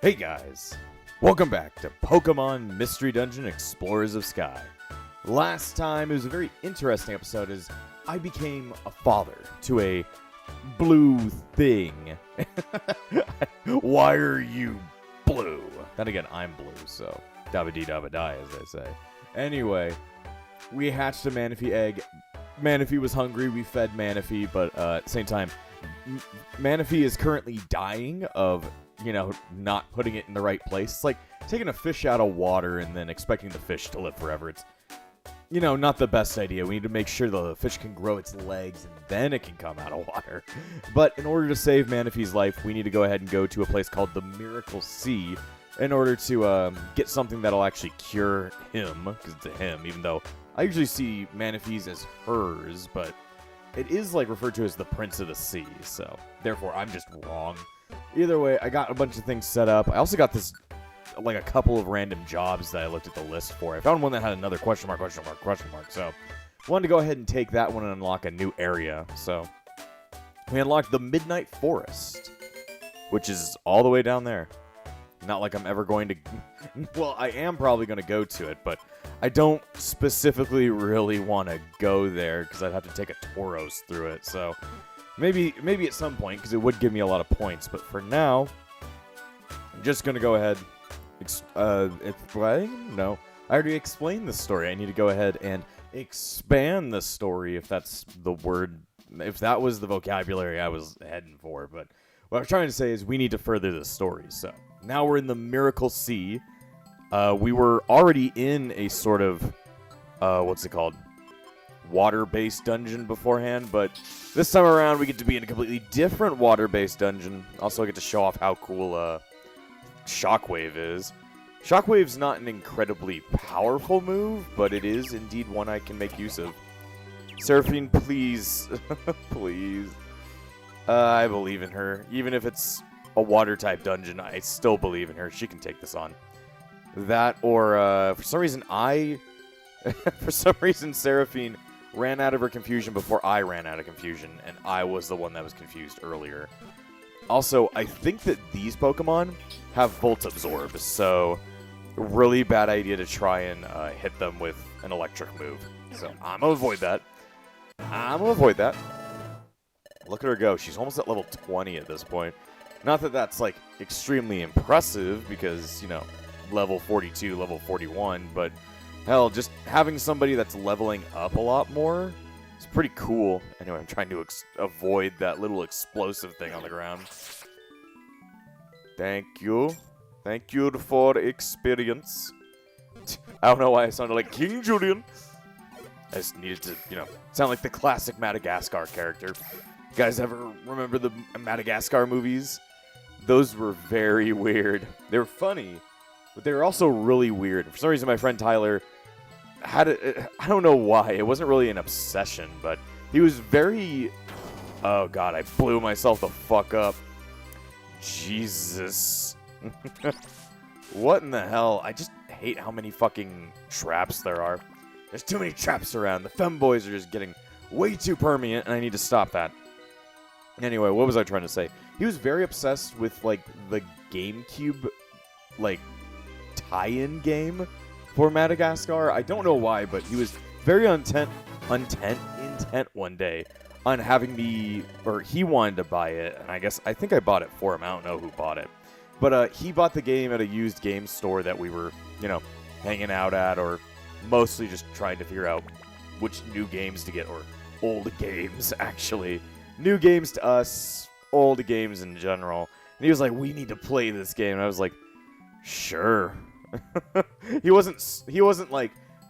Hey guys, welcome back to Pokemon Mystery Dungeon Explorers of Sky. Last time, it was a very interesting episode as I became a father to a blue thing. Why are you blue? Then again, I'm blue, so dabba-dee-dabba-die, as they say. Anyway, we hatched a Manaphy egg. Manaphy was hungry, we fed Manaphy, but at the same time, Manaphy is currently dying of not putting it in the right place. It's like taking a fish out of water and then expecting the fish to live forever. It's, not the best idea. We need to make sure the fish can grow its legs and then it can come out of water. But in order to save Manaphy's life, we need to go ahead and go to a place called the Miracle Sea in order to get something that'll actually cure him, because it's a him, even though I usually see Manaphy's as hers, but it is referred to as the Prince of the Sea, so therefore I'm just wrong. Either way, I got a bunch of things set up. I also got this, a couple of random jobs that I looked at the list for. I found one that had another question mark, so wanted to go ahead and take that one and unlock a new area. So we unlocked the Midnight Forest, which is all the way down there. Not like I'm ever going to... Well, I am probably going to go to it, but I don't specifically really want to go there because I'd have to take a Tauros through it, so... Maybe at some point, because it would give me a lot of points. But for now, I'm just going to go ahead. Explain? No. I already explained the story. I need to go ahead and expand the story, if that's the word. If that was the vocabulary I was heading for. But what I'm trying to say is we need to further the story. So now we're in the Miracle Sea. We were already in a sort of, what's it called? Water-based dungeon beforehand, but this time around we get to be in a completely different water-based dungeon. Also, I get to show off how cool Shockwave is. Shockwave's not an incredibly powerful move, but it is indeed one I can make use of. Seraphine, please. Please. I believe in her. Even if it's a water-type dungeon, I still believe in her. She can take this on. That, or for some reason, Seraphine ran out of her confusion before I ran out of confusion, and I was the one that was confused earlier. Also, I think that these Pokemon have Volt Absorb, so really bad idea to try and hit them with an electric move. So I'm going to avoid that. Look at her go. She's almost at level 20 at this point. Not that that's, extremely impressive, because, level 42, level 41, but... Hell, just having somebody that's leveling up a lot more is pretty cool. Anyway, I'm trying to avoid that little explosive thing on the ground. Thank you. Thank you for experience. I don't know why I sounded like King Julian. I just needed to, sound like the classic Madagascar character. You guys ever remember the Madagascar movies? Those were very weird. They were funny, but they were also really weird. For some reason, my friend Tyler... had it, I don't know why. It wasn't really an obsession, but he was very... Oh, God, I blew myself the fuck up. Jesus. What in the hell? I just hate how many fucking traps there are. There's too many traps around. The femboys are just getting way too permeant, and I need to stop that. Anyway, what was I trying to say? He was very obsessed with, the GameCube, tie-in game for Madagascar. I don't know why, but he was very intent one day on having me, or he wanted to buy it, and I think I bought it for him. I don't know who bought it. But he bought the game at a used game store that we were, hanging out at, or mostly just trying to figure out which new games to get, or old games, actually. New games to us, old games in general. And he was like, we need to play this game. And I was like, sure. He wasn't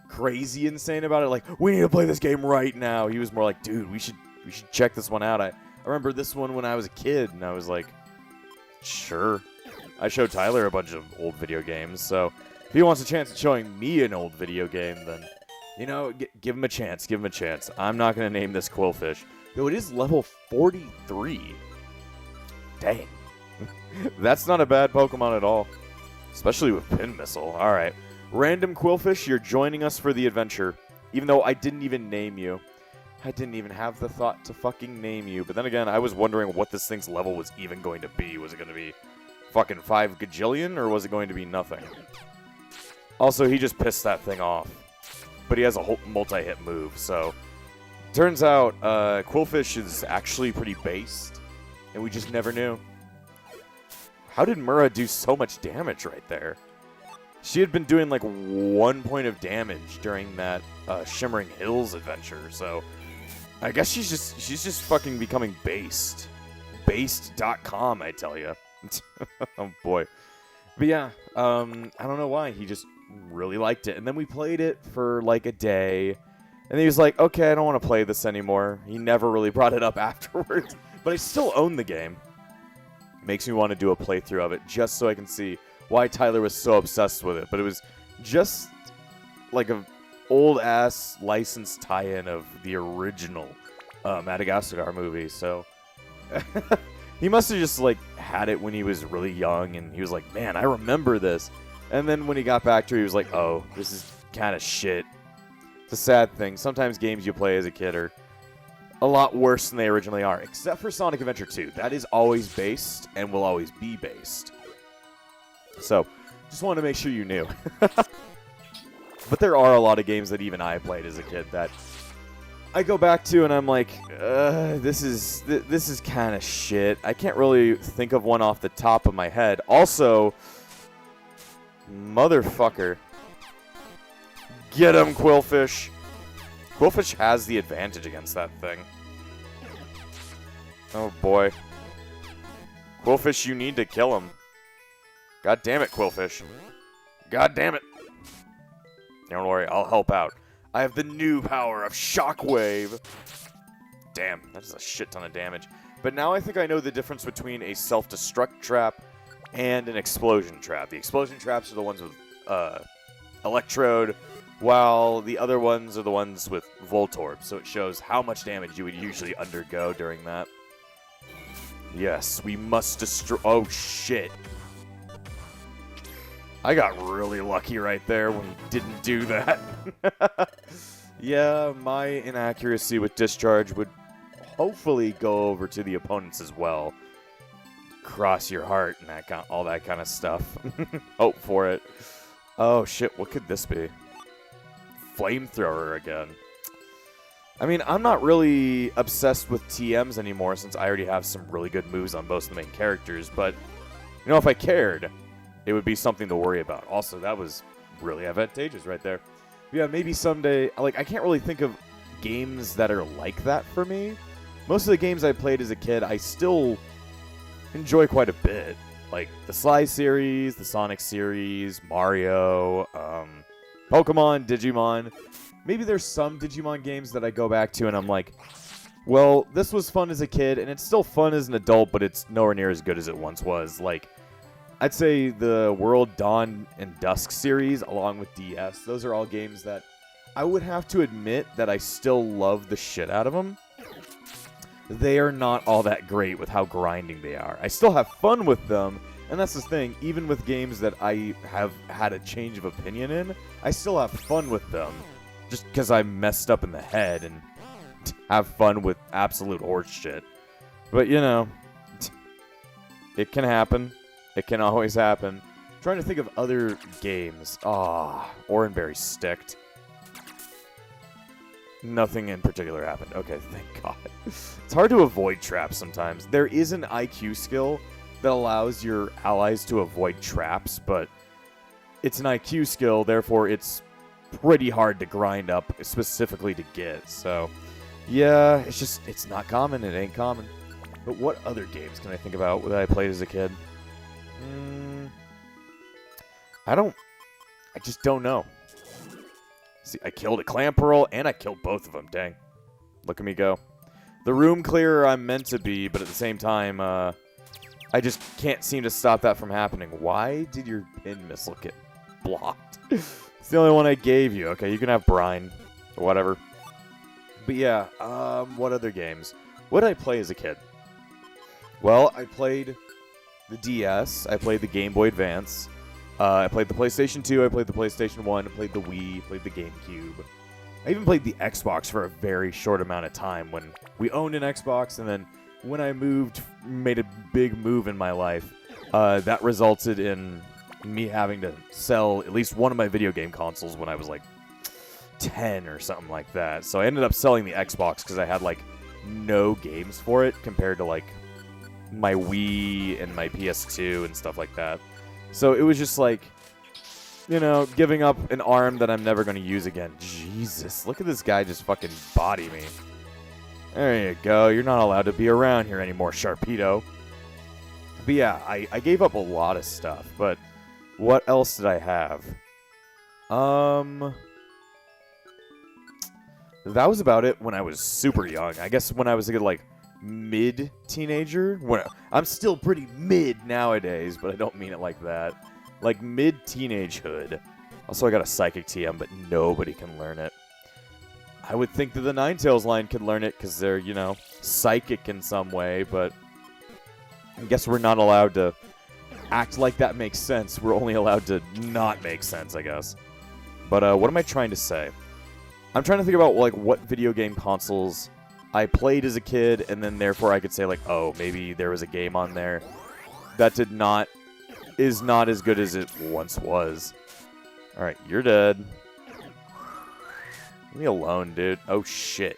crazy insane about it, we need to play this game right now. He was more like, dude, we should check this one out. I remember this one when I was a kid, and I was like, sure. I showed Tyler a bunch of old video games, so if he wants a chance at showing me an old video game, then, give him a chance, I'm not going to name this Quillfish, though it is level 43. Dang. That's not a bad Pokemon at all. Especially with Pin Missile. Alright. Random Quillfish, you're joining us for the adventure. Even though I didn't even name you. I didn't even have the thought to fucking name you. But then again, I was wondering what this thing's level was even going to be. Was it going to be fucking 5 gajillion, or was it going to be nothing? Also, he just pissed that thing off. But he has a whole multi-hit move, so... Turns out, Qwilfish is actually pretty based, and we just never knew. How did Mura do so much damage right there? She had been doing like 1 point of damage during that Shimmering Hills adventure, so... I guess she's just fucking becoming based. Based.com, I tell you. Oh, boy. But yeah, I don't know why. He just really liked it. And then we played it for like a day. And he was like, okay, I don't want to play this anymore. He never really brought it up afterwards. But I still own the game. Makes me want to do a playthrough of it just so I can see why Tyler was so obsessed with it. But it was just like a old-ass licensed tie-in of the original Madagascar movie. So he must have just like had it when he was really young. And he was like, man, I remember this. And then when he got back to it, he was like, oh, this is kind of shit. It's a sad thing. Sometimes games you play as a kid are a lot worse than they originally are, except for Sonic Adventure 2. That is always based and will always be based. So, just wanted to make sure you knew. But there are a lot of games that even I played as a kid that I go back to and I'm like, this is kind of shit. I can't really think of one off the top of my head. Also, motherfucker. Get him, Qwilfish. Qwilfish has the advantage against that thing. Oh, boy. Qwilfish, you need to kill him. God damn it, Qwilfish. God damn it. Don't worry, I'll help out. I have the new power of Shockwave. Damn, that is a shit ton of damage. But now I think I know the difference between a self-destruct trap and an explosion trap. The explosion traps are the ones with Electrode, while the other ones are the ones with Voltorb, so it shows how much damage you would usually undergo during that. Yes, we must destroy... Oh, shit. I got really lucky right there when he didn't do that. Yeah, my inaccuracy with Discharge would hopefully go over to the opponents as well. Cross your heart and all that kind of stuff. Hope for it. Oh, shit, what could this be? Flamethrower again. I mean, I'm not really obsessed with TMs anymore since I already have some really good moves on both of the main characters, but, you know, if I cared, it would be something to worry about. Also, that was really advantageous right there. Yeah, maybe someday, like, I can't really think of games that are like that for me. Most of the games I played as a kid, I still enjoy quite a bit. Like, the Sly series, the Sonic series, Mario, Pokemon, Digimon. Maybe there's some Digimon games that I go back to and I'm like, well, this was fun as a kid, and it's still fun as an adult, but it's nowhere near as good as it once was. Like, I'd say the World Dawn and Dusk series, along with DS, those are all games that I would have to admit that I still love the shit out of them. They are not all that great with how grinding they are. I still have fun with them, and that's the thing. Even with games that I have had a change of opinion in, I still have fun with them. Just because I'm messed up in the head and have fun with absolute horse shit. But, you know, it can happen. It can always happen. I'm trying to think of other games. Oranberry Sticked. Nothing in particular happened. Okay, thank God. It's hard to avoid traps sometimes. There is an IQ skill that allows your allies to avoid traps, but it's an IQ skill, therefore it's pretty hard to grind up specifically to get. So, yeah, it's not common. It ain't common. But what other games can I think about that I played as a kid? I just don't know. See, I killed a Clamperl, and I killed both of them. Dang. Look at me go. The room clearer I'm meant to be, but at the same time, I just can't seem to stop that from happening. Why did your pin missile get blocked? It's the only one I gave you. Okay, you can have Brine, or whatever. But yeah, what other games? What did I play as a kid? Well, I played the DS. I played the Game Boy Advance. I played the PlayStation 2, I played the PlayStation 1, I played the Wii, played the GameCube. I even played the Xbox for a very short amount of time when we owned an Xbox, and then when I made a big move in my life, that resulted in me having to sell at least one of my video game consoles when I was like 10 or something like that. So I ended up selling the Xbox because I had like no games for it compared to like my Wii and my PS2 and stuff like that. So it was just like, you know, giving up an arm that I'm never going to use again. Jesus, look at this guy just fucking body me. There you go. You're not allowed to be around here anymore, Sharpedo. But yeah, I gave up a lot of stuff. But what else did I have? That was about it when I was super young. I guess when I was a good, like, mid-teenager. I'm still pretty mid nowadays, but I don't mean it like that. Like, mid-teenagehood. Also, I got a Psychic TM, but nobody can learn it. I would think that the Ninetales line could learn it because they're, you know, psychic in some way, but I guess we're not allowed to act like that makes sense. We're only allowed to not make sense, I guess. But what am I trying to say? I'm trying to think about, like, what video game consoles I played as a kid, and then therefore I could say, like, oh, maybe there was a game on there that is not as good as it once was. Alright, you're dead. Leave me alone, dude. Oh, shit.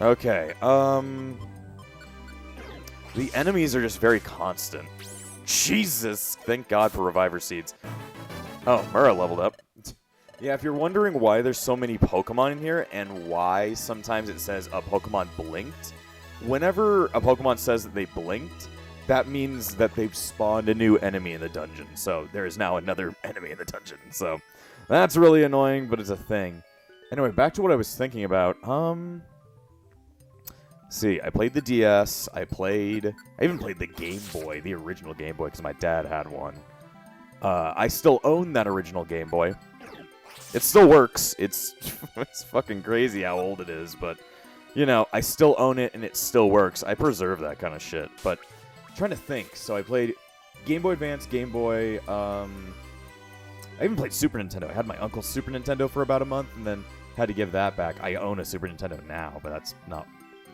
Okay, the enemies are just very constant. Jesus! Thank God for Reviver Seeds. Oh, Mura leveled up. Yeah, if you're wondering why there's so many Pokemon in here, and why sometimes it says a Pokemon blinked, whenever a Pokemon says that they blinked, that means that they've spawned a new enemy in the dungeon. So there is now another enemy in the dungeon. So that's really annoying, but it's a thing. Anyway, back to what I was thinking about. See, I played the DS. I even played the Game Boy, the original Game Boy, because my dad had one. I still own that original Game Boy. It still works. It's fucking crazy how old it is, but, you know, I still own it and it still works. I preserve that kind of shit, but I'm trying to think. So I played Game Boy Advance, Game Boy, I even played Super Nintendo. I had my uncle's Super Nintendo for about a month and then had to give that back. I own a Super Nintendo now, but that's not,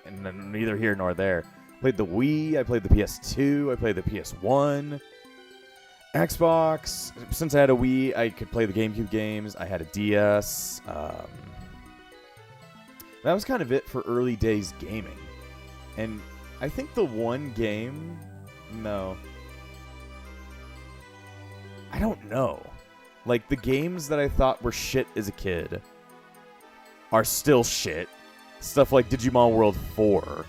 and neither here nor there. Played the Wii, I played the PS2, I played the PS1. Xbox, since I had a Wii, I could play the GameCube games. I had a DS. That was kind of it for early days gaming. And I think the one game... No. I don't know. Like, the games that I thought were shit as a kid are still shit. Stuff like Digimon World 4.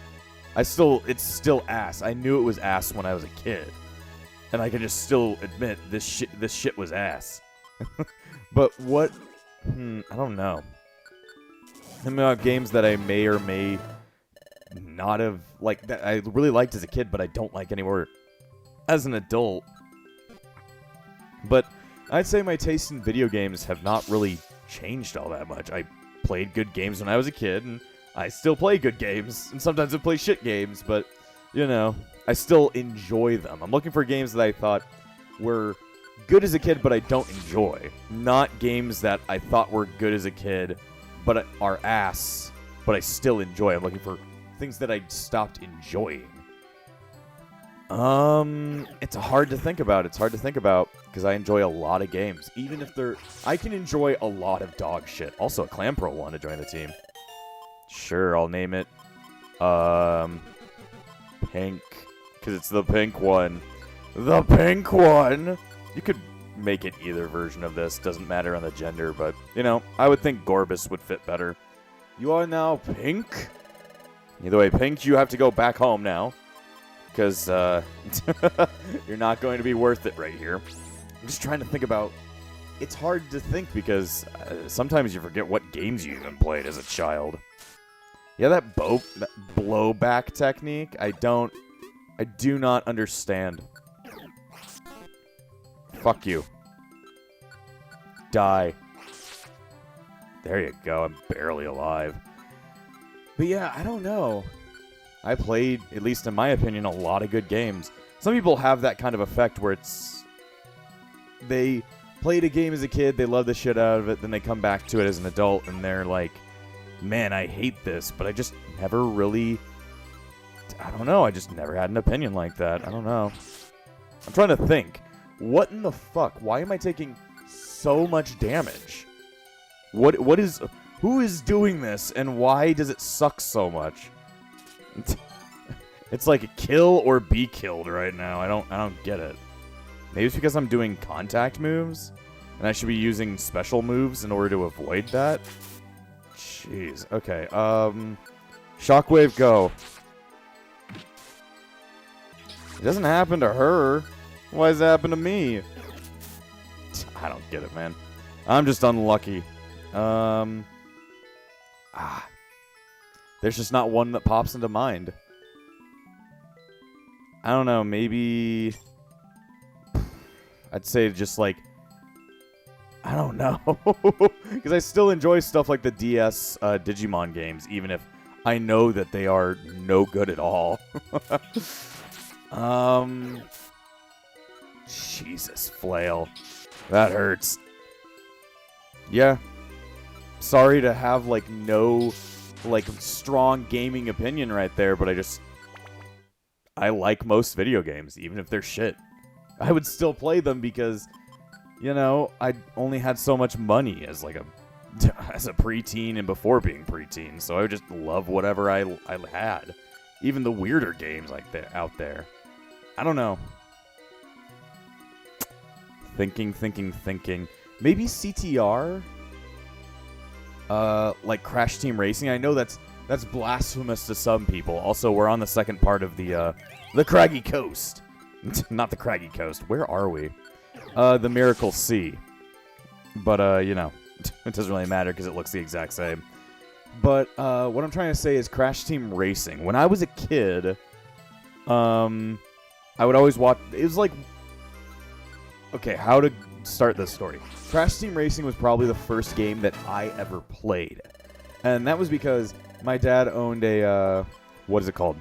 It's still ass. I knew it was ass when I was a kid. And I can just still admit this shit was ass. But what? I don't know. I mean, games that I may or may not have like that I really liked as a kid, but I don't like anymore as an adult. But I'd say my taste in video games have not really changed all that much. I played good games when I was a kid, and I still play good games, and sometimes I play shit games, but you know, I still enjoy them. I'm looking for games that I thought were good as a kid, but I don't enjoy. Not games that I thought were good as a kid, but are ass, but I still enjoy. I'm looking for things that I stopped enjoying. It's hard to think about. It's hard to think about because I enjoy a lot of games. Even if I can enjoy a lot of dog shit. Also, a Clanpro wanted to join the team. Sure, I'll name it. Pink. Because it's the pink one. The pink one! You could make it either version of this. Doesn't matter on the gender, but, you know, I would think Gorbis would fit better. You are now pink? Either way, pink, you have to go back home now. Because, you're not going to be worth it right here. I'm just trying to think about... It's hard to think because sometimes you forget what games you even played as a child. Yeah, that blowback technique, I do not understand. Fuck you. Die. There you go, I'm barely alive. But yeah, I don't know. I played, at least in my opinion, a lot of good games. Some people have that kind of effect where they played a game as a kid, they love the shit out of it, then they come back to it as an adult, and they're like, man, I hate this, but I just never really... I don't know. I just never had an opinion like that. I don't know. I'm trying to think. What in the fuck? Why am I taking so much damage? Who is doing this, and why does it suck so much? It's like kill or be killed right now. I don't get it. Maybe it's because I'm doing contact moves, and I should be using special moves in order to avoid that. Jeez. Okay. Shockwave, go. It doesn't happen to her. Why does it happen to me? I don't get it, man. I'm just unlucky. There's just not one that pops into mind. I don't know, maybe I'd say just like, I don't know. Because I still enjoy stuff like the DS Digimon games, even if I know that they are no good at all. Jesus, Flail. That hurts. Yeah. Sorry to have, like, no, like, strong gaming opinion right there, but I like most video games, even if they're shit. I would still play them because, you know, I only had so much money as, like, as a preteen and before being preteen, so I would just love whatever I had. Even the weirder games like that out there. I don't know. Thinking. Maybe CTR? Like Crash Team Racing. I know that's blasphemous to some people. Also, we're on the second part of the Craggy Coast. Not the Craggy Coast. Where are we? The Miracle Sea. But, you know, it doesn't really matter because it looks the exact same. But, what I'm trying to say is Crash Team Racing. When I was a kid, I would always watch... It was like... Okay, how to start this story. Crash Team Racing was probably the first game that I ever played. And that was because my dad owned a, what is it called?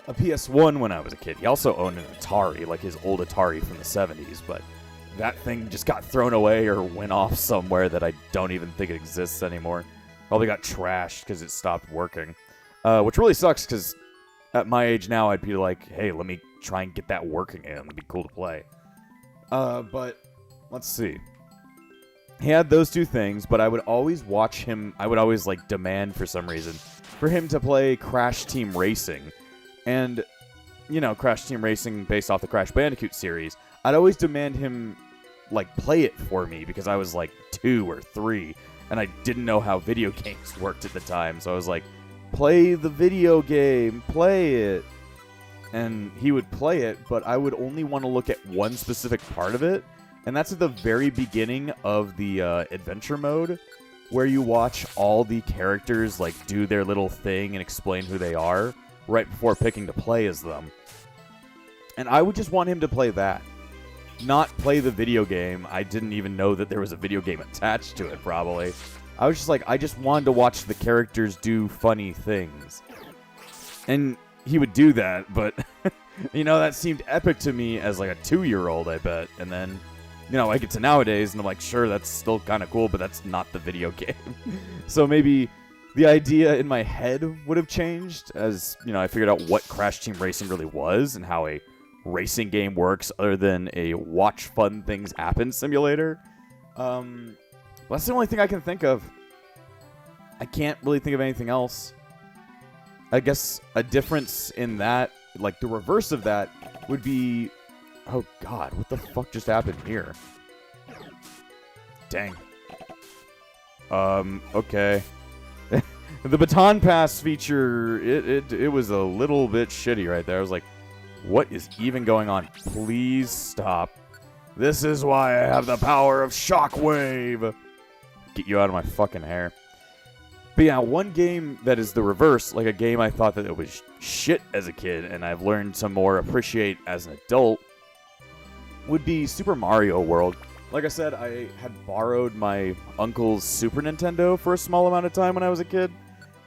A PS1 when I was a kid. He also owned an Atari, like his old Atari from the 70s, but that thing just got thrown away or went off somewhere that I don't even think it exists anymore. Probably got trashed because it stopped working. Which really sucks because at my age now, I'd be like, hey, let me try and get that working again. It'd be cool to play. But let's see. He had those two things, but I would always watch him. I would always, like, demand for some reason for him to play Crash Team Racing. And, you know, Crash Team Racing based off the Crash Bandicoot series. I'd always demand him, like, play it for me because I was, like, 2 or 3. And I didn't know how video games worked at the time. So I was like, play the video game. Play it. And he would play it, but I would only want to look at one specific part of it. And that's at the very beginning of the adventure mode, where you watch all the characters like do their little thing and explain who they are right before picking to play as them. And I would just want him to play that, not play the video game. I didn't even know that there was a video game attached to it, probably. I was just like, I just wanted to watch the characters do funny things. And he would do that, but, you know, that seemed epic to me as, like, a 2-year-old, I bet. And then, you know, I get to nowadays, and I'm like, sure, that's still kind of cool, but that's not the video game. So maybe the idea in my head would have changed as, you know, I figured out what Crash Team Racing really was and how a racing game works other than a watch fun things happen simulator. That's the only thing I can think of. I can't really think of anything else. I guess a difference in that, like the reverse of that, would be... Oh god, what the fuck just happened here? Dang. Okay. The baton pass feature, it was a little bit shitty right there. I was like, what is even going on? Please stop. This is why I have the power of Shockwave. Get you out of my fucking hair. But yeah, one game that is the reverse, like a game I thought that it was shit as a kid, and I've learned to more appreciate as an adult, would be Super Mario World. Like I said, I had borrowed my uncle's Super Nintendo for a small amount of time when I was a kid,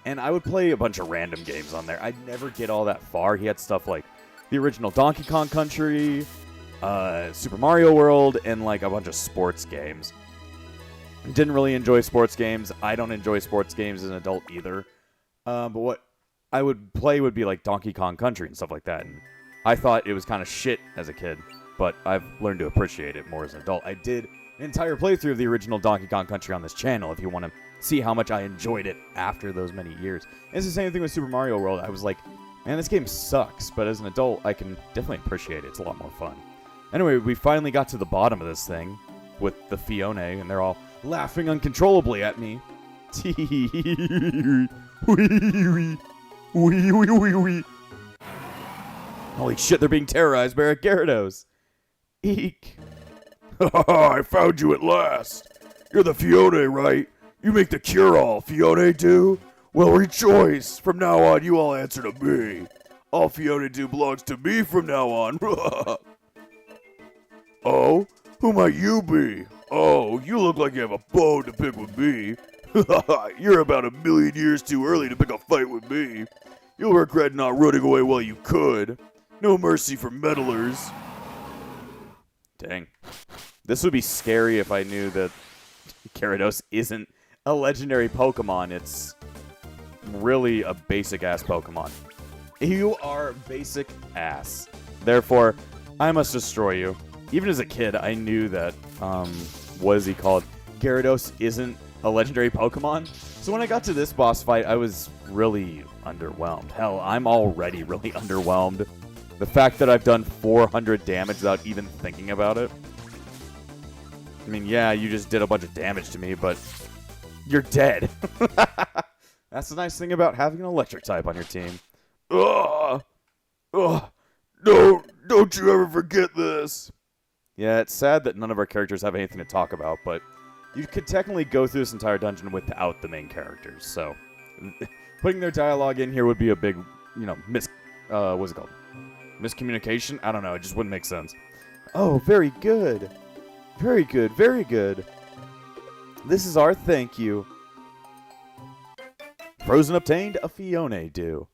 and I would play a bunch of random games on there. I'd never get all that far. He had stuff like the original Donkey Kong Country, Super Mario World, and like a bunch of sports games. Didn't really enjoy sports games. I don't enjoy sports games as an adult either. But what I would play would be like Donkey Kong Country and stuff like that. And I thought it was kind of shit as a kid, but I've learned to appreciate it more as an adult. I did an entire playthrough of the original Donkey Kong Country on this channel if you want to see how much I enjoyed it after those many years. And it's the same thing with Super Mario World. I was like, man, this game sucks, but as an adult, I can definitely appreciate it. It's a lot more fun. Anyway, we finally got to the bottom of this thing with the Fione, and they're all laughing uncontrollably at me. Holy shit, they're being terrorized by Gyarados. Eek. I found you at last. You're the Fione, right? You make the cure-all, Fione do? Well, rejoice. From now on, you all answer to me. All Fione do belongs to me from now on. Oh? Who might you be? Oh, you look like you have a bone to pick with me. You're about 1,000,000 years too early to pick a fight with me. You'll regret not running away while you could. No mercy for meddlers. Dang. This would be scary if I knew that Gyarados isn't a legendary Pokemon. It's really a basic-ass Pokemon. You are basic ass. Therefore, I must destroy you. Even as a kid, I knew that, what is he called? Gyarados isn't a legendary Pokemon. So when I got to this boss fight, I was really underwhelmed. Hell, I'm already really underwhelmed. The fact that I've done 400 damage without even thinking about it. I mean, yeah, you just did a bunch of damage to me, but you're dead. That's the nice thing about having an electric type on your team. Ugh. Ugh. Don't you ever forget this. Yeah, it's sad that none of our characters have anything to talk about, but you could technically go through this entire dungeon without the main characters, so putting their dialogue in here would be a big, what's it called? Miscommunication? I don't know, it just wouldn't make sense. Oh, very good. Very good, very good. This is our thank you. Frozen obtained a Fione do.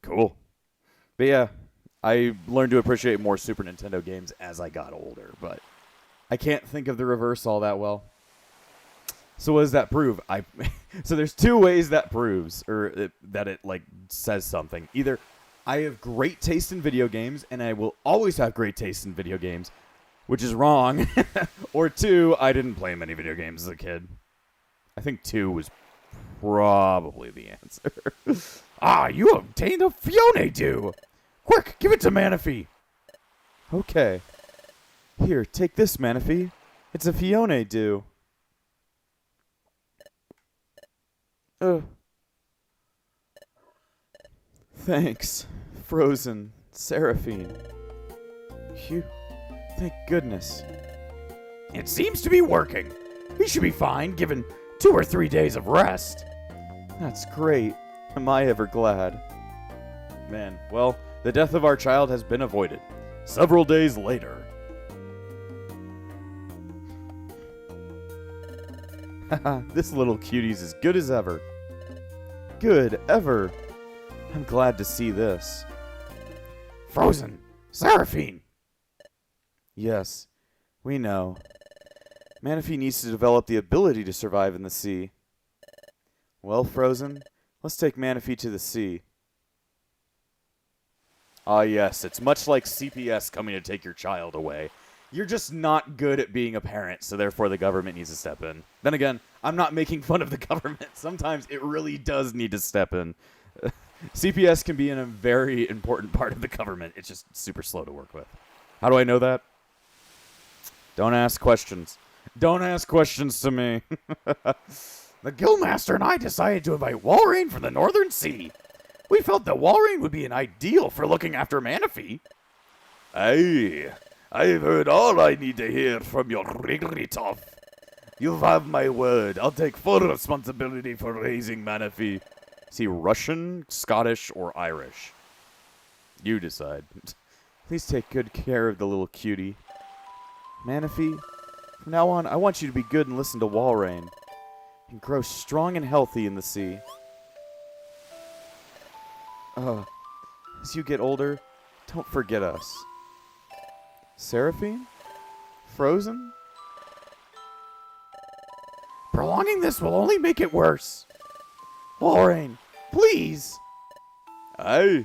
Cool. But yeah, I learned to appreciate more Super Nintendo games as I got older, but I can't think of the reverse all that well. So what does that prove? So there's two ways that proves, or that it like says something. Either I have great taste in video games, and I will always have great taste in video games, which is wrong. Or two, I didn't play many video games as a kid. I think two was probably the answer. Ah, you obtained a Fione do. Quick, give it to Manaphy. Okay. Here, take this, Manaphy. It's a Fione do. Thanks, Frozen Seraphine. Phew. Thank goodness. It seems to be working. We should be fine, given 2 or 3 days of rest. That's great. Am I ever glad. Man, well, the death of our child has been avoided. Several days later. Haha, this little cutie's as good as ever. Good, ever. I'm glad to see this. Frozen! Seraphine! Yes, we know. Manaphy needs to develop the ability to survive in the sea. Well, Frozen, let's take Manaphy to the sea. Ah, yes, it's much like CPS coming to take your child away. You're just not good at being a parent, so therefore the government needs to step in. Then again, I'm not making fun of the government. Sometimes it really does need to step in. CPS can be a very important part of the government. It's just super slow to work with. How do I know that? Don't ask questions. Don't ask questions to me. The Guildmaster and I decided to invite Walrein from the Northern Sea. We felt that Walrein would be an ideal for looking after Manaphy. Aye, I've heard all I need to hear from your Wrigglytuff. You have my word. I'll take full responsibility for raising Manaphy. Is he Russian, Scottish, or Irish? You decide. Please take good care of the little cutie. Manaphy, from now on, I want you to be good and listen to Walrein. And grow strong and healthy in the sea. As you get older, don't forget us. Seraphine? Frozen? Prolonging this will only make it worse. Walrein, Please! Aye.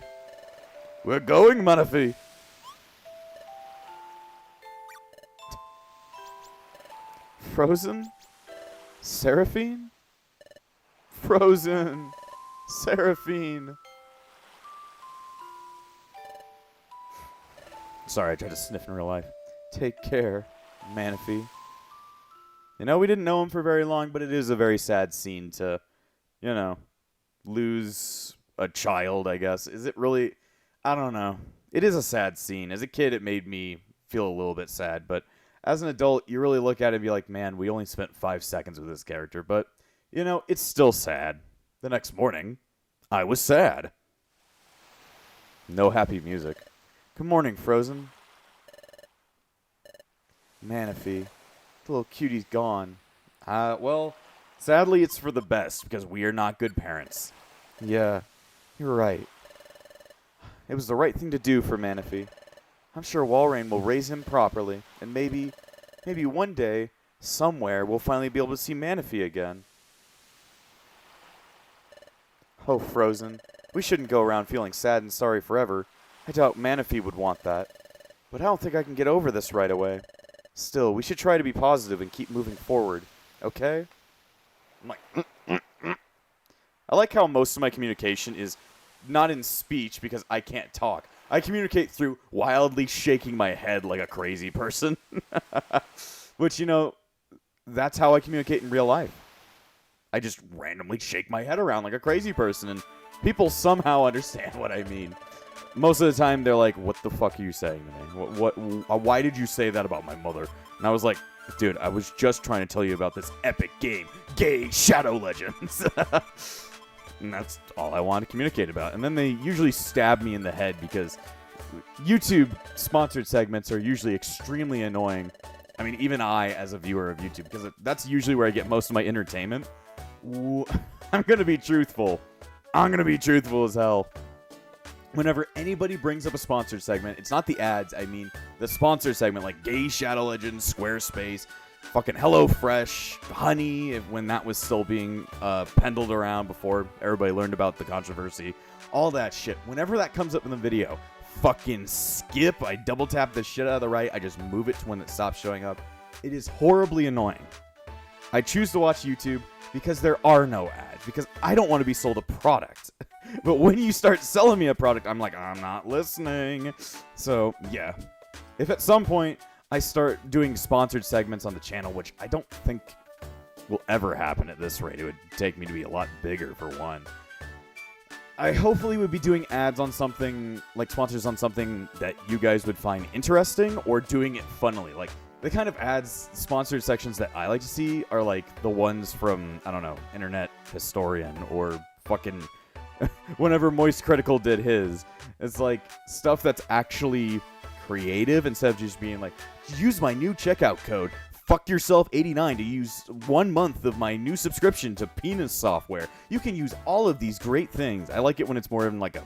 We're going, Manaphy. Frozen? Seraphine? Frozen. Seraphine. Sorry, I tried to sniff in real life. Take care, Manaphy. You know, we didn't know him for very long, but it is a very sad scene to, you know, lose a child, I guess. Is it really? I don't know. It is a sad scene. As a kid, it made me feel a little bit sad, but as an adult, you really look at it and be like, man, we only spent 5 seconds with this character, but, you know, it's still sad. The next morning, I was sad. No happy music. Good morning, Frozen. Manaphy. The little cutie's gone. Well, sadly, it's for the best, because we are not good parents. Yeah, you're right. It was the right thing to do for Manaphy. I'm sure Walrein will raise him properly, and maybe one day, somewhere, we'll finally be able to see Manaphy again. Oh, Frozen, we shouldn't go around feeling sad and sorry forever. I doubt Manaphy would want that. But I don't think I can get over this right away. Still, we should try to be positive and keep moving forward, okay? I'm like, I like how most of my communication is not in speech because I can't talk. I communicate through wildly shaking my head like a crazy person. Which, you know, that's how I communicate in real life. I just randomly shake my head around like a crazy person, and people somehow understand what I mean. Most of the time, they're like, what the fuck are you saying to me? Why did you say that about my mother? And I was like, dude, I was just trying to tell you about this epic game, Gay Shadow Legends. And that's all I wanted to communicate about. And then they usually stab me in the head because YouTube sponsored segments are usually extremely annoying. I mean, even I, as a viewer of YouTube, because that's usually where I get most of my entertainment. I'm going to be truthful. I'm going to be truthful as hell. Whenever anybody brings up a sponsored segment, it's not the ads, I mean the sponsored segment, like Gay Shadow Legends, Squarespace, fucking HelloFresh, Honey, when that was still being pendled around before everybody learned about the controversy, all that shit. Whenever that comes up in the video, fucking skip, I double tap the shit out of the right, I just move it to when it stops showing up. It is horribly annoying. I choose to watch YouTube because there are no ads, because I don't want to be sold a product. But when you start selling me a product, I'm like, I'm not listening. So, yeah. If at some point I start doing sponsored segments on the channel, which I don't think will ever happen at this rate, it would take me to be a lot bigger, for one. I hopefully would be doing ads on something, like sponsors on something that you guys would find interesting, or doing it funnily. Like, the kind of ads, sponsored sections that I like to see are like the ones from, I don't know, Internet Historian, or fucking whenever Moist Critical did his. It's like stuff that's actually creative instead of just being like, use my new checkout code, fuck yourself 89 to use 1 month of my new subscription to Penis software. You can use all of these great things. I like it when it's more of like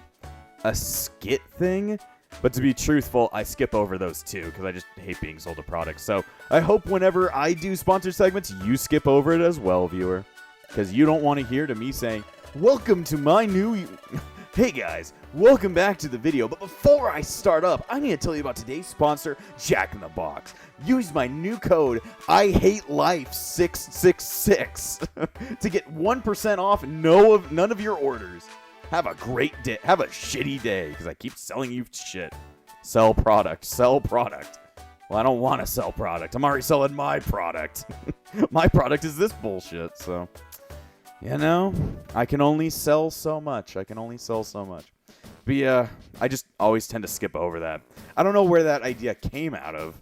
a skit thing. But to be truthful, I skip over those too because I just hate being sold a product. So I hope whenever I do sponsored segments, you skip over it as well, viewer. Because you don't want to hear to me saying, welcome to my new... Hey guys, welcome back to the video. But before I start up, I need to tell you about today's sponsor, Jack in the Box. Use my new code, IHateLife666 to get 1% off none of your orders. Have a great day. Have a shitty day, because I keep selling you shit. Sell product. Sell product. Well, I don't want to sell product. I'm already selling my product. My product is this bullshit, so... You know, I can only sell so much. I can only sell so much. But yeah, I just always tend to skip over that. I don't know where that idea came out of.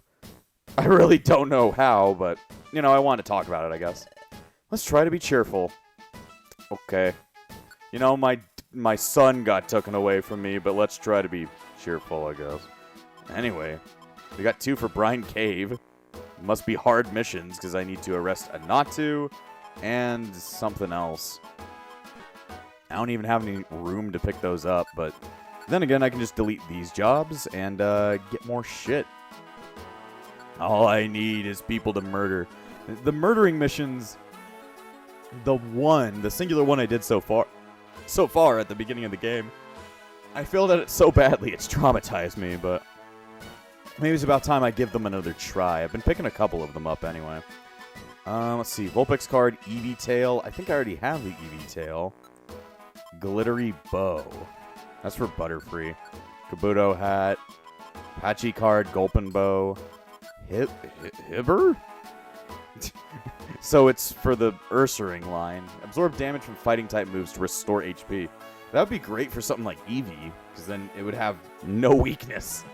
I really don't know how, but, you know, I want to talk about it, I guess. Let's try to be cheerful. Okay. You know, my son got taken away from me, but let's try to be cheerful, I guess. Anyway, we got 2 for Brine Cave. Must be hard missions, because I need to arrest a Natu and something else. I don't even have any room to pick those up, but then again, I can just delete these jobs and get more shit. All I need is people to murder. The murdering missions, the singular one I did so far, so far at the beginning of the game. I failed at it so badly, it's traumatized me, but maybe it's about time I give them another try. I've been picking a couple of them up anyway. Let's see. Vulpix card, Eevee Tail. I think I already have the Eevee Tail. Glittery Bow. That's for Butterfree. Kabuto Hat. Apache card, Gulpin Bow. Hibber? So it's for the Ursaring line. Absorb damage from fighting type moves to restore HP. That would be great for something like Eevee, because then it would have no weakness.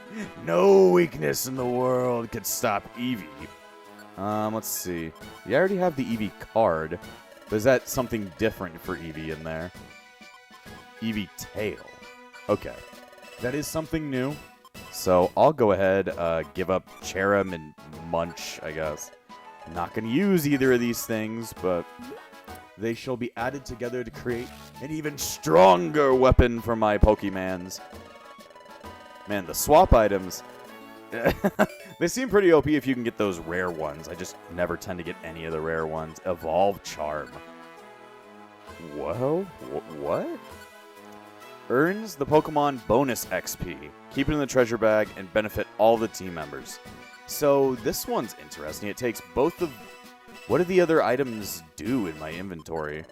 No weakness in the world could stop Eevee. Let's see. You already have the Eevee card, but is that something different for Eevee in there? Eevee Tail. Okay. That is something new. So I'll go ahead, give up Cherim and Munch, I guess. Not going to use either of these things, but they shall be added together to create an even stronger weapon for my Pokemans. Man, the swap items, they seem pretty OP if you can get those rare ones. I just never tend to get any of the rare ones. Evolve Charm. Whoa? What? Earns the Pokemon bonus XP. Keep it in the treasure bag and benefit all the team members. So this one's interesting. It takes both of... What do the other items do in my inventory?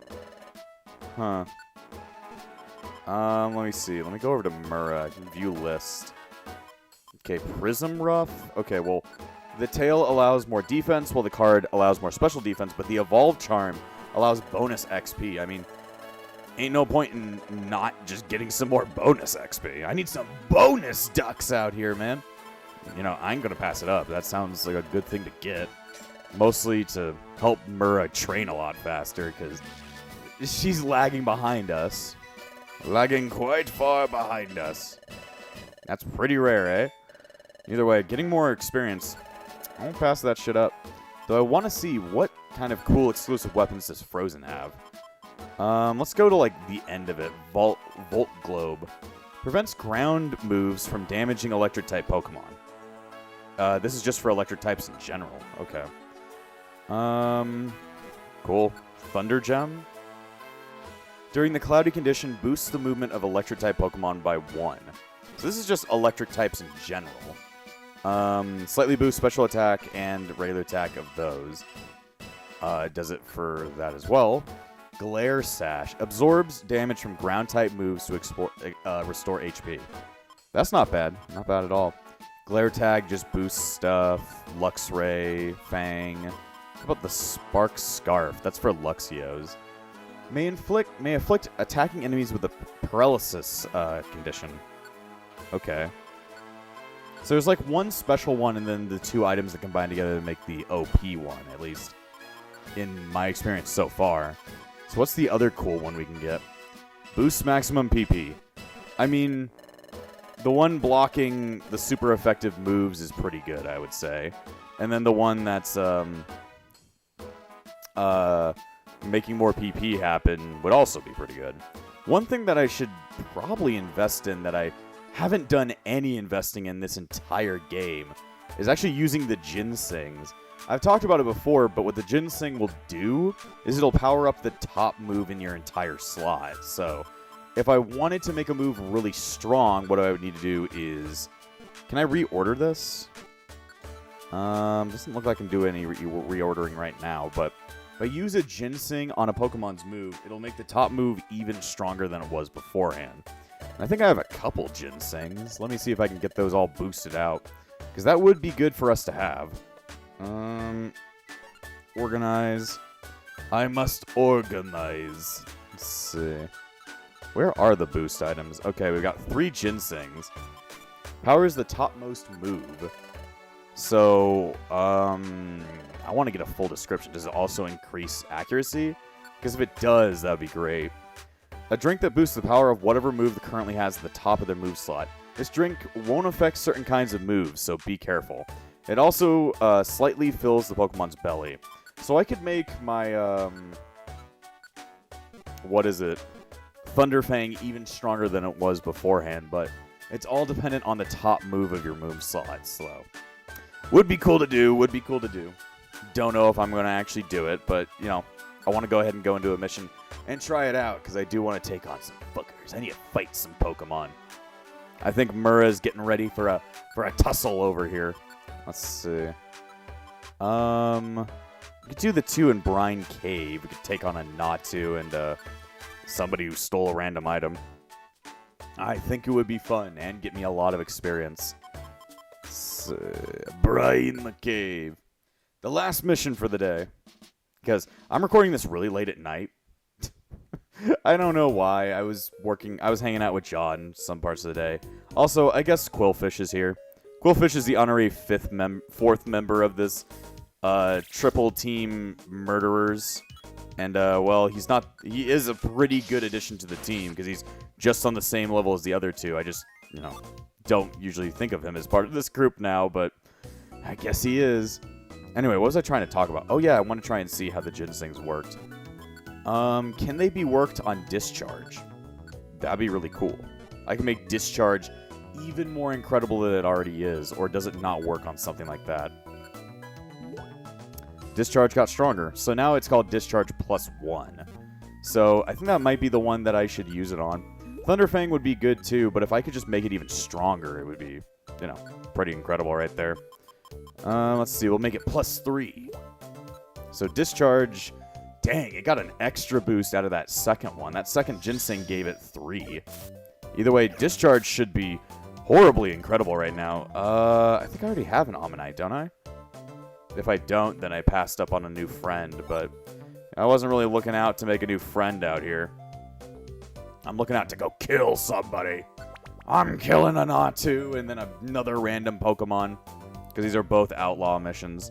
Huh. Let me see. Let me go over to Murra. I can view list. Okay, Prism Ruff. Okay, well, the tail allows more defense, while the card allows more special defense, but the Evolve Charm allows bonus XP. I mean, ain't no point in not just getting some more bonus XP. I need some bonus ducks out here, man. You know, I ain't gonna pass it up. That sounds like a good thing to get. Mostly to help Murra train a lot faster, because she's lagging behind us. Lagging quite far behind us. That's pretty rare, eh? Either way, getting more experience. I won't pass that shit up. Though I want to see what kind of cool exclusive weapons does Frozen have. Let's go to, like, the end of it. Volt Globe. Prevents ground moves from damaging electric-type Pokemon. This is just for electric types in general. Okay. Cool. Thunder Gem. During the cloudy condition, boosts the movement of electric-type Pokemon by 1. So this is just electric types in general. Slightly boosts special attack and regular attack of those. It does it for that as well. Glare Sash. Absorbs damage from ground-type moves to restore HP. That's not bad. Not bad at all. Glare Tag just boosts stuff. Luxray, Fang. How about the Spark Scarf? That's for Luxios. May afflict attacking enemies with a paralysis condition. Okay. So there's like one special one and then the two items that combine together to make the OP one, at least in my experience so far. So what's the other cool one we can get? Boost maximum PP. I mean, the one blocking the super effective moves is pretty good, I would say. And then the one that's making more PP happen would also be pretty good. One thing that I should probably invest in that I haven't done any investing in this entire game is actually using the Ginsings. I've talked about it before, but what the Ginseng will do is it'll power up the top move in your entire slot. So if I wanted to make a move really strong, what I would need to do is... Can I reorder this? Doesn't look like I can do any reordering right now, but if I use a Ginseng on a Pokemon's move, it'll make the top move even stronger than it was beforehand. And I think I have a couple Ginsengs. Let me see if I can get those all boosted out, because that would be good for us to have. Organize. I must organize. Let's see. Where are the boost items? Okay, we've got 3 Ginsengs. Powers the topmost move. So, I want to get a full description. Does it also increase accuracy? Because if it does, that would be great. A drink that boosts the power of whatever move that currently has at the top of their move slot. This drink won't affect certain kinds of moves, so be careful. It also slightly fills the Pokemon's belly. So I could make my, what is it? Thunderfang even stronger than it was beforehand, but it's all dependent on the top move of your move slot, so... Would be cool to do, would be cool to do. Don't know if I'm going to actually do it, but, you know, I want to go ahead and go into a mission and try it out because I do want to take on some fuckers. I need to fight some Pokemon. I think Murrah's getting ready for a tussle over here. Let's see. We could do the 2 in Brine Cave. We could take on a Natu and somebody who stole a random item. I think it would be fun and get me a lot of experience. Brine Cave. The last mission for the day. Because I'm recording this really late at night. I don't know why. I was hanging out with John some parts of the day. Also, I guess Quillfish is here. Quillfish is the honorary fourth member of this triple team murderers. And, well, he is a pretty good addition to the team because he's just on the same level as the other two. I just, don't usually think of him as part of this group now, but I guess he is. Anyway, what was I trying to talk about? Oh, yeah, I want to try and see how the Ginsings worked. Can they be worked on Discharge? That'd be really cool. I can make Discharge even more incredible than it already is, or does it not work on something like that? Discharge got stronger, so now it's called Discharge +1. So I think that might be the one that I should use it on. Thunderfang would be good too, but if I could just make it even stronger, it would be, pretty incredible right there. Let's see, we'll make it +3. So Discharge, dang, it got an extra boost out of that second one. That second Ginseng gave it 3. Either way, Discharge should be horribly incredible right now. I think I already have an Ammonite, don't I? If I don't, then I passed up on a new friend, but I wasn't really looking out to make a new friend out here. I'm looking out to go kill somebody. I'm killing a Natu and then another random Pokemon, because these are both outlaw missions.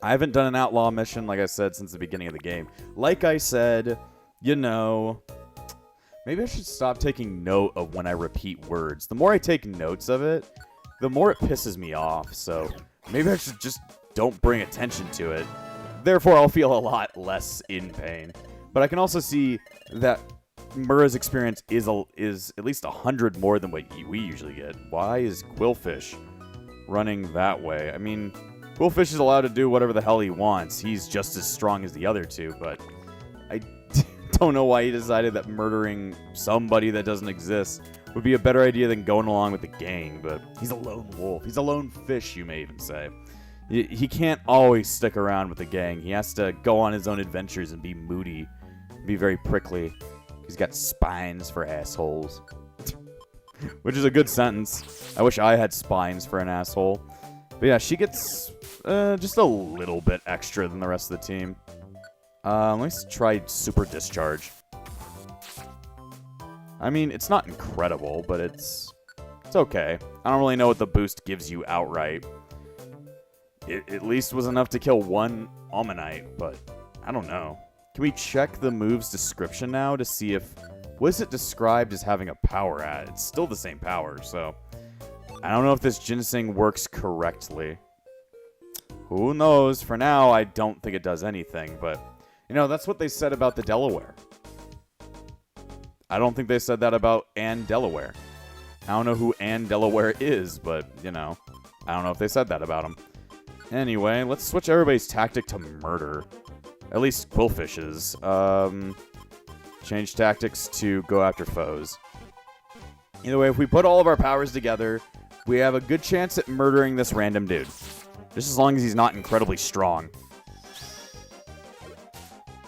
I haven't done an outlaw mission, like I said, since the beginning of the game. Like I said, maybe I should stop taking note of when I repeat words. The more I take notes of it, the more it pisses me off, so maybe I should just don't bring attention to it. Therefore, I'll feel a lot less in pain. But I can also see that Murrah's experience is at least 100 more than what we usually get. Why is Quillfish running that way? I mean, Quillfish is allowed to do whatever the hell he wants. He's just as strong as the other two, but I don't know why he decided that murdering somebody that doesn't exist would be a better idea than going along with the gang, but he's a lone wolf. He's a lone fish, you may even say. He can't always stick around with the gang. He has to go on his own adventures and be moody, be very prickly. He's got spines for assholes. Which is a good sentence. I wish I had spines for an asshole. But yeah, she gets just a little bit extra than the rest of the team. Let's try Super Discharge. I mean, it's not incredible, but it's okay. I don't really know what the boost gives you outright. It at least was enough to kill one Ammonite, but I don't know. Can we check the move's description now to see if... What is it described as having a power at? It's still the same power, so... I don't know if this Ginseng works correctly. Who knows? For now, I don't think it does anything, but... that's what they said about the Delaware. I don't think they said that about Anne Delaware. I don't know who Anne Delaware is, but, I don't know if they said that about him. Anyway, let's switch everybody's tactic to murder. At least Quillfish's. Change tactics to go after foes. Either way, if we put all of our powers together, we have a good chance at murdering this random dude. Just as long as he's not incredibly strong.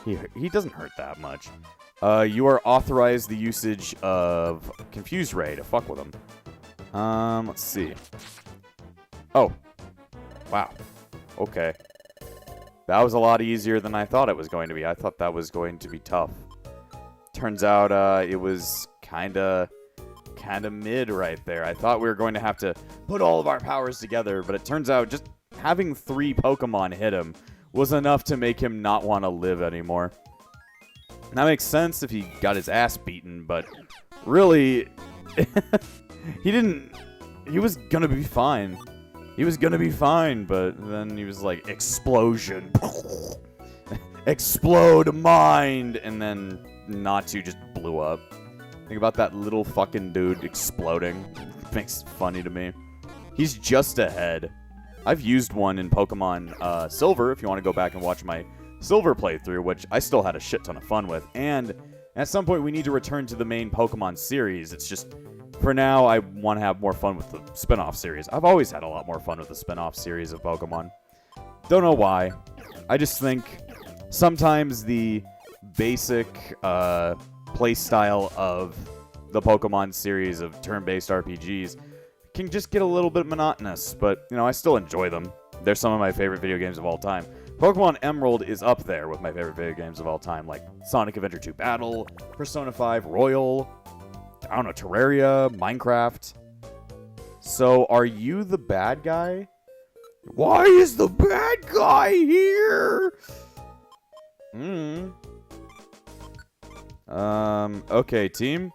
He doesn't hurt that much. You are authorized the usage of Confuse Ray to fuck with him. Let's see. Oh. Wow. Okay. That was a lot easier than I thought it was going to be. I thought that was going to be tough. Turns out it was kind of mid right there. I thought we were going to have to put all of our powers together, but it turns out just having 3 Pokemon hit him was enough to make him not want to live anymore. And that makes sense if he got his ass beaten, but really, he was gonna be fine. He was gonna be fine, but then he was like, explosion. Explode mind! And then Natu just blew up. Think about that little fucking dude exploding. It makes it funny to me. He's just ahead. I've used one in Pokemon Silver, if you want to go back and watch my Silver playthrough, which I still had a shit ton of fun with. And at some point, we need to return to the main Pokemon series. It's just, for now, I want to have more fun with the spin-off series. I've always had a lot more fun with the spin-off series of Pokemon. Don't know why. I just think sometimes the basic playstyle of the Pokemon series of turn-based RPGs can just get a little bit monotonous, but, I still enjoy them. They're some of my favorite video games of all time. Pokemon Emerald is up there with my favorite video games of all time, like Sonic Adventure 2 Battle, Persona 5 Royal, Terraria, Minecraft. So, are you the bad guy? Why is the bad guy here? Okay, team.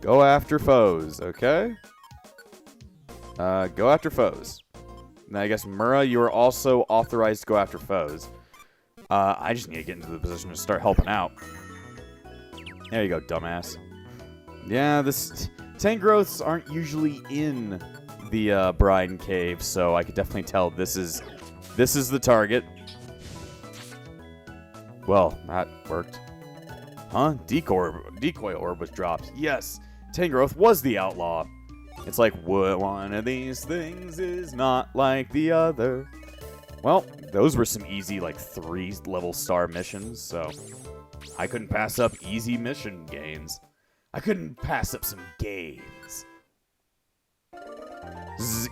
Go after foes, okay? Go after foes. Now, I guess, Mura, you are also authorized to go after foes. I just need to get into the position to start helping out. There you go, dumbass. Yeah, Tangrowths aren't usually in the Brine Cave, so I could definitely tell this is the target. Well, that worked. Huh? Decoy orb was dropped. Yes, Tangrowth was the outlaw. It's like, one of these things is not like the other. Well, those were some easy, like, 3-level star missions, so I couldn't pass up easy mission gains. I couldn't pass up some gains.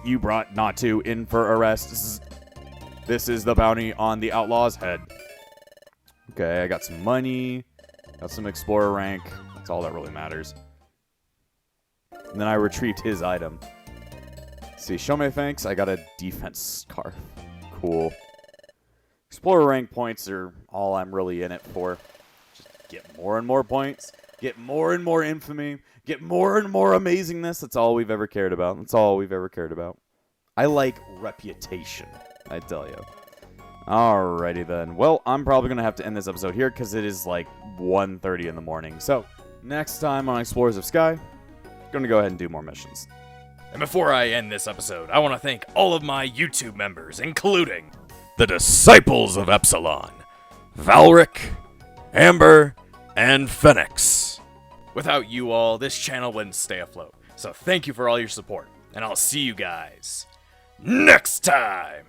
You brought Natu in for arrest. This is the bounty on the outlaw's head. Okay, I got some money. Got some explorer rank. That's all that really matters. And then I retrieved his item. Let's see, show me thanks. I got a defense scarf. Cool. Explorer rank points are all I'm really in it for. Just get more and more points. Get more and more infamy. Get more and more amazingness. That's all we've ever cared about. That's all we've ever cared about. I like reputation, I tell you. Alrighty then. Well, I'm probably going to have to end this episode here because it is like 1:30 in the morning. So, next time on Explorers of Sky, going to go ahead and do more missions. And before I end this episode, I want to thank all of my YouTube members, including the Disciples of Epsilon, Valric, Amber, and Phoenix. Without you all, this channel wouldn't stay afloat. So thank you for all your support, and I'll see you guys next time!